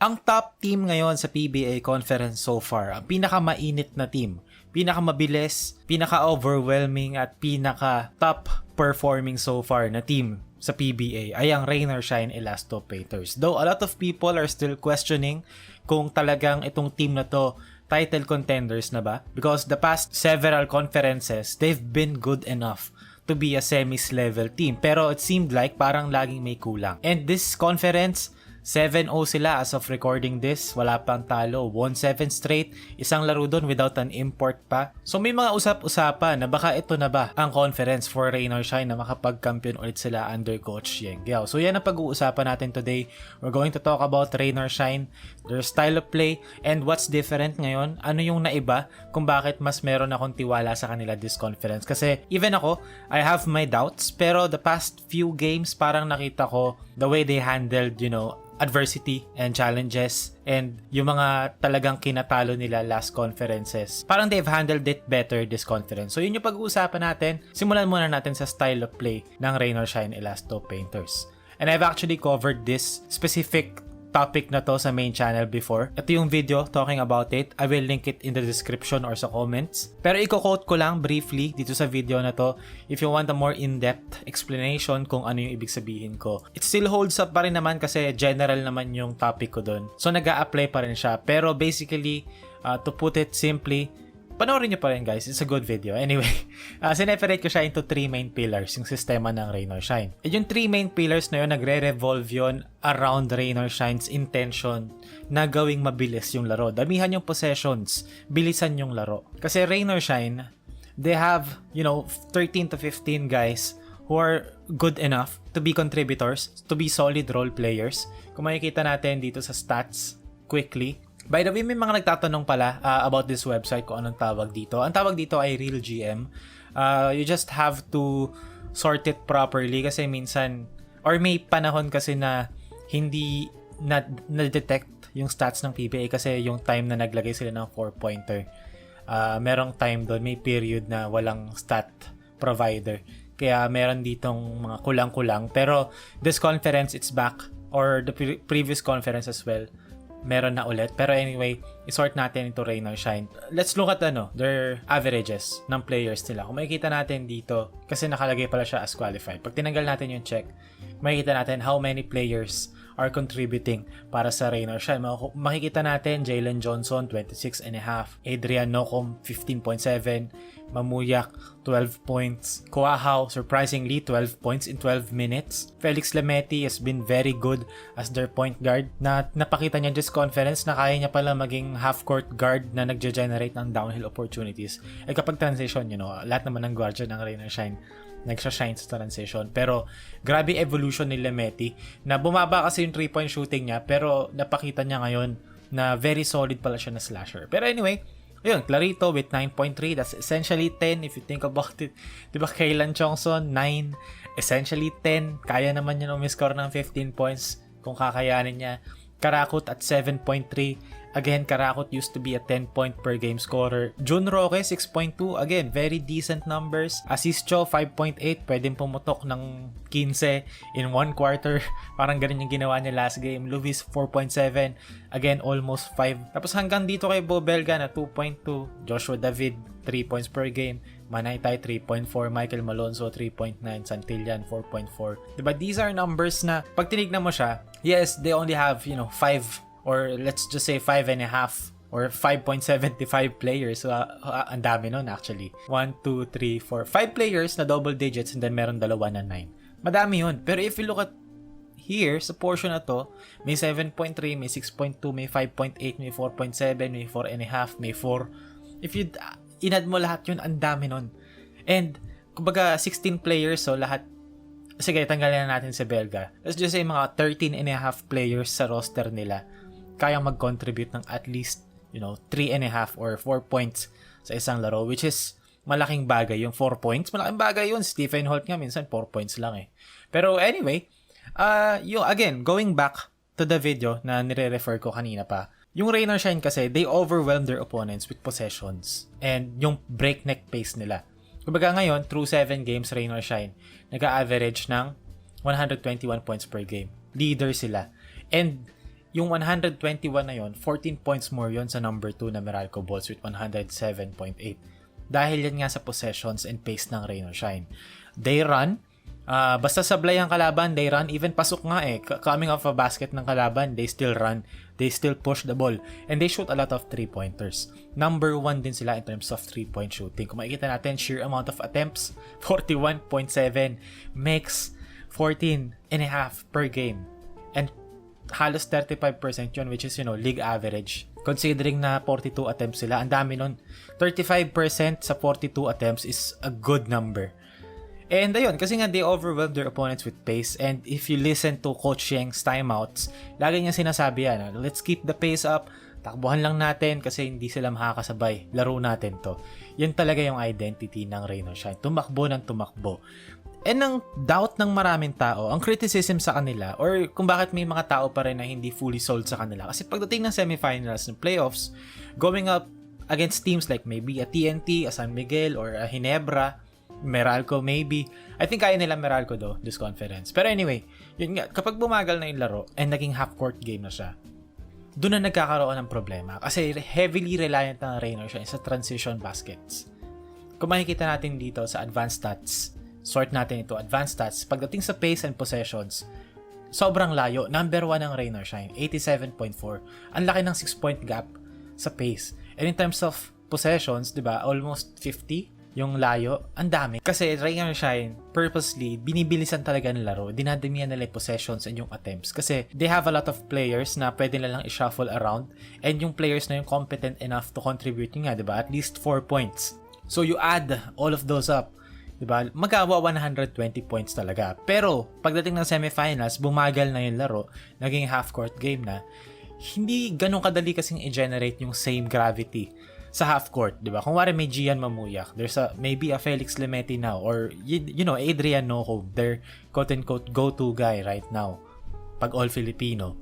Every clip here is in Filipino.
Ang top team ngayon sa PBA Conference so far, ang pinakamainit na team, pinakamabilis, pinaka-overwhelming at pinaka-top performing so far na team sa PBA ay ang Rain or Shine Elasto Painters. Though a lot of people are still questioning kung talagang itong team na to title contenders na ba? Because the past several conferences, they've been good enough to be a semis level team. Pero it seemed like parang laging may kulang. And this conference, 7-0 sila as of recording this. Wala pang talo. Won 7 straight. Isang laro doon without an import pa. So may mga usap-usapan na baka ito na ba ang conference for Rain or Shine na makapag-champion ulit sila under Coach Yeng Guiao. So yan ang pag-uusapan natin today. We're going to talk about Rain or Shine, their style of play, and what's different ngayon. Ano yung naiba kung bakit mas meron akong tiwala sa kanila this conference. Kasi even ako, I have my doubts. Pero the past few games, parang nakita ko the way they handled, adversity and challenges and yung mga talagang kinatalo nila last conferences. Parang they've handled it better this conference. So yun yung pag-uusapan natin. Simulan muna natin sa style of play ng Rain or Shine Elasto Painters. And I've actually covered this specific topic na to sa main channel before. Ito yung video talking about it. I will link it in the description or sa comments. Pero i-quote ko lang briefly dito sa video na to if you want a more in-depth explanation kung ano yung ibig sabihin ko. It still holds up pa rin naman kasi general naman yung topic ko dun. So nag-a-apply pa rin siya. Pero basically, to put it simply, panoorin nyo pa rin guys, it's a good video. Anyway, sineperate ko siya into 3 main pillars, yung sistema ng Rain or Shine. At yung 3 main pillars na yun, nagre-revolve yun around Rain or Shine's intention na gawing mabilis yung laro. Damihan yung possessions, bilisan yung laro. Kasi Rain or Shine, they have, 13 to 15 guys who are good enough to be contributors, to be solid role players. Kung makikita natin dito sa stats, quickly, by the way, may mga nagtatanong pala about this website kung anong tawag dito. Ang tawag dito ay Real GM. You just have to sort it properly kasi minsan, or may panahon kasi na hindi na-detect yung stats ng PBA kasi yung time na naglagay sila ng 4-pointer. Merong time doon, may period na walang stat provider. Kaya meron ditong mga kulang-kulang. Pero this conference, it's back. Or the previous conference as well. Meron na ulit. Pero anyway, isort natin into Rain or Shine. Let's look at their averages ng players nila. Kung makikita natin dito, kasi nakalagay pala siya as qualified. Pag tinanggal natin yung check, makikita natin how many players are contributing para sa Rain or Shine. Makikita natin Jalen Johnson, 26.5. Adrian Nocom, 15.7. Mamuyak, 12 points. Kuahao, surprisingly, 12 points in 12 minutes. Felix Lameti has been very good as their point guard. Napakita niya this conference na kaya niya pala maging half-court guard na nagge-generate ng downhill opportunities. Eh kapag transition, lahat naman ng guardian ng Rain or Shine nagsha-shine sa transition. Pero grabe evolution ni Lameti na bumaba kasi yung 3-point shooting niya pero napakita niya ngayon na very solid pala siya na slasher. Pero anyway, ayun, Clarito with 9.3. That's essentially 10 if you think about it. Diba, Kaylan Chongson, 9. Essentially 10. Kaya naman niya umiscore ng 15 points kung kakayanin niya. Karakut at 7.3. Again, Karakut used to be a 10-point per game scorer. Jun Roque, 6.2. Again, very decent numbers. Assis Cho, 5.8. Pwedeng pumutok ng 15 in 1 quarter. Parang ganun yung ginawa niya last game. Luis, 4.7. Again, almost 5. Tapos hanggang dito kay Bo Belga na 2.2. Joshua David, 3 points per game. Manaytay, 3.4. Michael Malonzo, 3.9. Santillan, 4.4. Diba? These are numbers na pag tinignan mo siya, yes, they only have, 5 or let's just say 5.5 or 5.75 players. So, ang dami nun actually. 1, 2, 3, 4, 5 players na double digits and then meron dalawa na 9. Madami yun. Pero if you look at here, sa portion na to, may 7.3, may 6.2, may 5.8, may 4.7, may 4.5, may 4. If you inad mo lahat yun, ang dami nun. And, kumbaga, 16 players, so lahat, sige, tanggalin na natin si Belga. Let's just say mga 13.5 players sa roster nila kayang mag-contribute ng at least, 3.5 or 4 points sa isang laro, which is malaking bagay. Yung 4 points, malaking bagay yun. Stephen Holt nga, minsan 4 points lang eh. Pero anyway, again, going back to the video na nire-refer ko kanina pa, yung Rain or Shine kasi, they overwhelm their opponents with possessions and yung breakneck pace nila. Kumbaga ngayon, through 7 games, Rain or Shine, nag-a-average ng 121 points per game. Leader sila. And yung 121 na yon, 14 points more yon sa number 2 na Meralco Bolts with 107.8. Dahil yan nga sa possessions and pace ng Rain or Shine. They run, basta sablay ang kalaban, they run, even pasok nga coming off a basket ng kalaban, they still run, they still push the ball, and they shoot a lot of 3-pointers. Number 1 din sila in terms of 3-point shooting. Kung makikita natin, sheer amount of attempts, 41.7, makes 14.5 per game. And halos 35% yun, which is, league average. Considering na 42 attempts sila, ang dami nun. 35% sa 42 attempts is a good number. And ayun, kasi nga they overwhelmed their opponents with pace. And if you listen to Coach Yeng's timeouts, lagi niya sinasabi yan, let's keep the pace up, takbuhan lang natin kasi hindi sila makakasabay. Laro natin to. Yun talaga yung identity ng Rain or Shine. Tumakbo ng tumakbo. And ang doubt ng maraming tao, ang criticism sa kanila, or kung bakit may mga tao pa rin na hindi fully sold sa kanila. Kasi pagdating ng semifinals ng playoffs, going up against teams like maybe a TNT, a San Miguel, or a Ginebra, Meralco maybe. I think kaya nila Meralco this conference. Pero anyway, yun nga, kapag bumagal na yung laro and naging half-court game na siya, doon na nagkakaroon ng problema. Kasi heavily reliant ng Rain or Shine sa transition baskets. Kung makikita natin dito sa advanced stats, sort natin ito, advanced stats, pagdating sa pace and possessions, sobrang layo. Number 1 ng Rain or Shine, 87.4. Ang laki ng 6-point gap sa pace. And in terms of possessions, diba, almost 50 yung layo, ang dami. Kasi Rain or Shine, purposely, binibilisan talaga ng laro. Dinadamihan nila yung possessions and yung attempts. Kasi they have a lot of players na pwede na lang i-shuffle around. And yung players na yung competent enough to contribute nga, diba? At least 4 points. So you add all of those up, diba? Magawa 120 points talaga. Pero, pagdating ng semifinals, bumagal na yung laro, naging half-court game na, hindi ganun kadali kasing i-generate yung same gravity sa half court, 'di ba? Kung wari may Gian Mamuyak, there's maybe a Felix Lemeti now, or Adrian Noco, their quote-unquote go-to guy right now pag all Filipino.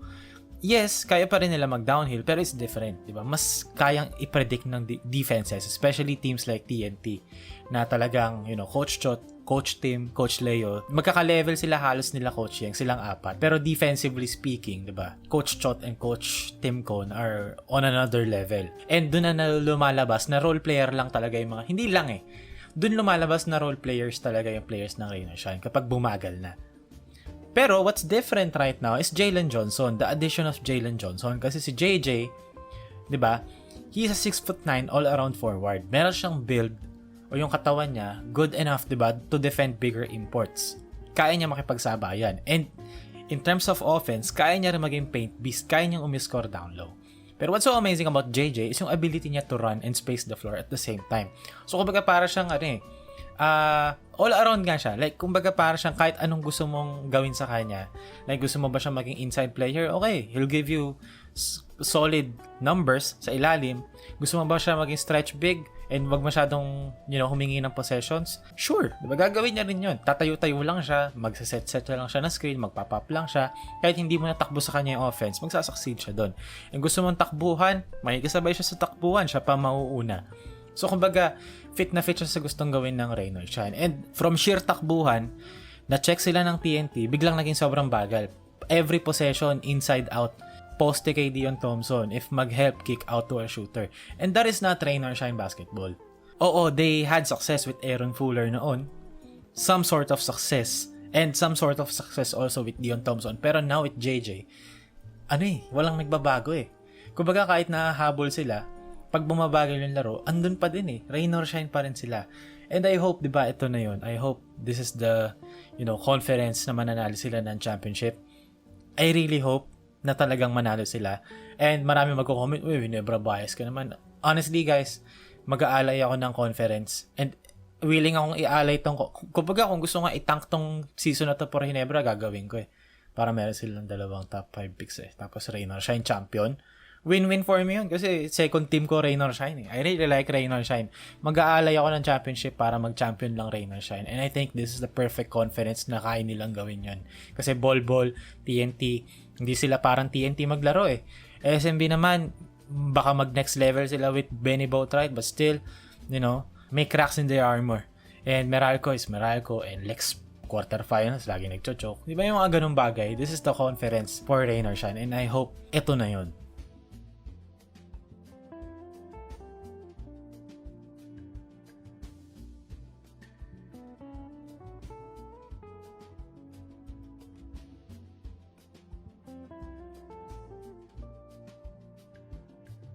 Yes, kaya pa rin nila mag-downhill, pero it's different, 'di ba? Mas kayang i-predict ng defenses, especially teams like TNT na talagang, Coach Chot, Coach Tim, Coach Leo, magkaka-level sila halos nila Coach Yeng, silang apat. Pero defensively speaking, 'di ba? Coach Chot and Coach Tim Cone are on another level. And doon na lumalabas na role player lang talaga yung mga, hindi lang doon lumalabas na role players talaga yung players ng Rain or Shine kapag bumagal na. Pero what's different right now is Jalen Johnson, the addition of Jalen Johnson. Kasi si JJ, 'di ba? He's a 6'9" all-around forward. Meron siyang build o yung katawan niya, good enough, diba, to defend bigger imports. Kaya niya makipagsabayan. And in terms of offense, kaya niya rin maging paint beast, kaya niyang umiscore down low. Pero what's so amazing about JJ is yung ability niya to run and space the floor at the same time. So, kumbaga para siyang, all around nga siya. Like, kumbaga para siyang kahit anong gusto mong gawin sa kanya. Like, gusto mo ba siyang maging inside player? Okay, he'll give you solid numbers sa ilalim. Gusto mo ba siya maging stretch big and wag masyadong, humingi ng possessions? Sure, diba, gagawin niya rin yun. Tatayo-tayo lang siya, magsaset-set lang siya ng screen, magpapap lang siya. Kahit hindi mo natakbo sa kanya yung offense, magsasucceed siya doon. And gusto mong takbuhan, makikisabay siya sa takbuhan, siya pa mauuna. So, kumbaga, fit na fit siya sa gustong gawin ng Rain or Shine. And from sheer takbuhan, na-check sila ng TNT, biglang naging sobrang bagal. Every possession, inside out, poste kay Dion Thompson if mag-help kick out to a shooter. And that is not Rain or Shine basketball. Oo, they had success with Aaron Fuller noon. Some sort of success. And some sort of success also with Dion Thompson. Pero now with JJ, walang nagbabago Kumbaga kahit nahahabol sila, pag bumabagal yung laro, andun pa din Rain or Shine pa rin sila. And I hope, diba, ito na yun. I hope this is the, conference na mananalo sila ng championship. I really hope na talagang manalo sila. And marami magko-comment, Ginebra bias ka naman. Honestly guys, mag-aalay ako ng conference. And willing akong i-alay tong, kumbaga kung gusto nga i-tank tong season na to for Ginebra, gagawin ko para meron silang dalawang top 5 picks Tapos Rain or Shine champion. Win-win for me yun kasi second team ko Rain or Shine I really like Rain or Shine. Mag-aalay ako ng championship para mag-champion lang Rain or Shine. And I think this is the perfect conference na kaya nilang gawin yun. Kasi Bol, TNT, hindi sila parang TNT maglaro SMB naman, baka mag-next level sila with Benny Boatwright, but still, may cracks in their armor. And Meralco is Meralco, and quarterfinals, lagi nagcho-choke. Di ba yung mga ganung bagay? This is the conference for Reynor Shan and I hope ito na yun.